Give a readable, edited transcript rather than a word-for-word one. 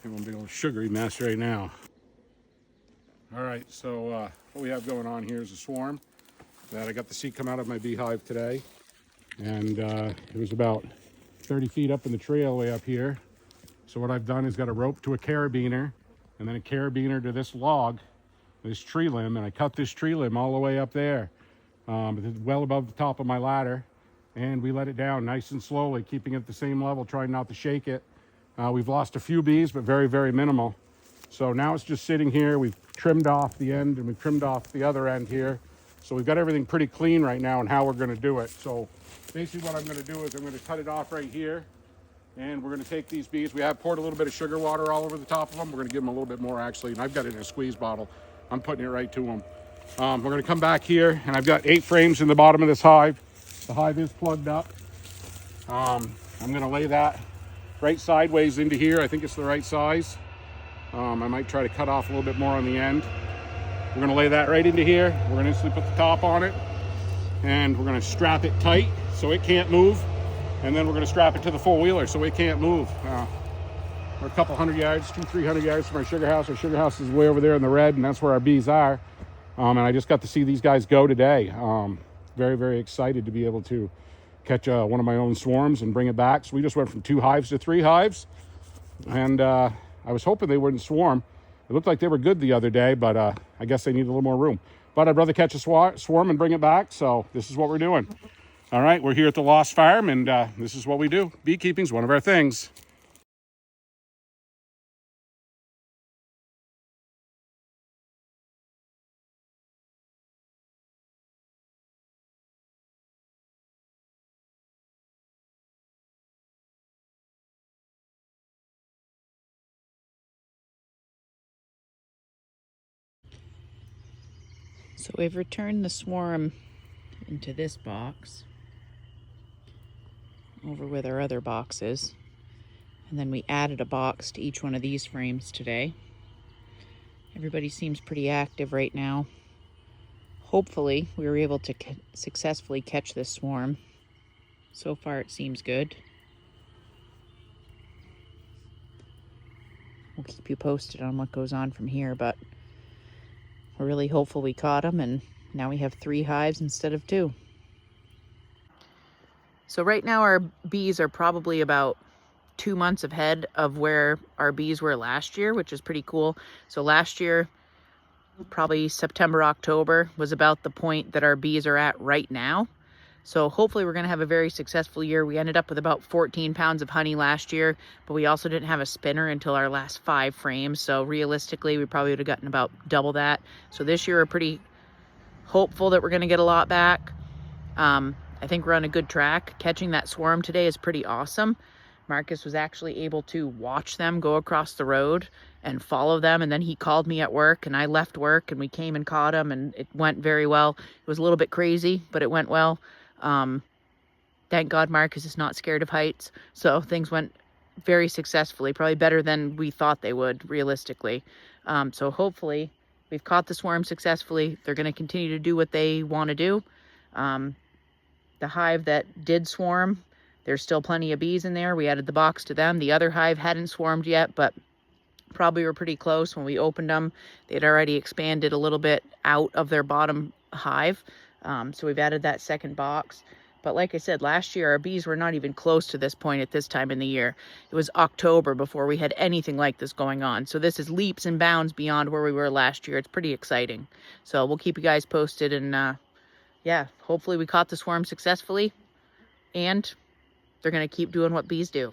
Give them a big old sugary mess right now. All right, so what we have going on here is a swarm that I got to see come out of my beehive today. And it was about 30 feet up in the tree all the way up here. So what I've done is got a rope to a carabiner and then a carabiner to this log, this tree limb, and I cut this tree limb all the way up there, well above the top of my ladder, and we let it down nice and slowly, keeping it at the same level, trying not to shake it. We've lost a few bees, but very, very minimal. So now it's just sitting here. We've trimmed off the end and we've trimmed off the other end here. So we've got everything pretty clean right now on how we're going to do it. So basically what I'm going to do is I'm going to cut it off right here. And we're going to take these bees. We have poured a little bit of sugar water all over the top of them. We're going to give them a little bit more actually. And I've got it in a squeeze bottle. I'm putting it right to them. We're going to come back here and I've got 8 frames in the bottom of this hive. The hive is plugged up. I'm going to lay that right sideways into here. I think it's the right size. I might try to cut off a little bit more on the end. We're going to lay that right into here. We're going to instantly put the top on it. And we're going to strap it tight so it can't move. And then we're going to strap it to the four-wheeler so it can't move. We're a couple 100 yards, 200-300 yards from our sugar house. Our sugar house is way over there in the red, and that's where our bees are. And I just got to see these guys go today. Very, very excited to be able to catch one of my own swarms and bring it back. So we just went from 2 hives to 3 hives. And I was hoping they wouldn't swarm. It looked like they were good the other day, but I guess they need a little more room. But I'd rather catch a swarm and bring it back, so this is what we're doing. All right, we're here at the Lost Farm, and this is what we do. Beekeeping's one of our things. So we've returned the swarm into this box over with our other boxes, and then we added a box to each one of these frames today. Everybody seems pretty active right now. Hopefully we were able to successfully catch this swarm. So far it seems good. We'll keep you posted on what goes on from here, but we're really hopeful we caught them, and now we have 3 hives instead of 2. So right now our bees are probably about 2 months ahead of where our bees were last year, which is pretty cool. So last year, probably September, October was about the point that our bees are at right now. So hopefully we're going to have a very successful year. We ended up with about 14 pounds of honey last year, but we also didn't have a spinner until our last 5 frames. So realistically, we probably would have gotten about double that. So this year we're pretty hopeful that we're going to get a lot back. I think we're on a good track. Catching that swarm today is pretty awesome. Marcus was actually able to watch them go across the road and follow them, and then he called me at work, and I left work and we came and caught him, and it went very well. It was a little bit crazy, but it went well. Thank God Marcus is not scared of heights, so things went very successfully, probably better than we thought they would realistically. So hopefully we've caught the swarm successfully. They're going to continue to do what they want to do. The hive that did swarm, there's still plenty of bees in there. We added the box to them. The other hive hadn't swarmed yet, but probably were pretty close when we opened them. They'd already expanded a little bit out of their bottom hive. So we've added that second box. But like I said, last year our bees were not even close to this point at this time in the year. It was October before we had anything like this going on. So this is leaps and bounds beyond where we were last year. It's pretty exciting. So we'll keep you guys posted, and yeah, hopefully we caught the swarm successfully, and they're going to keep doing what bees do.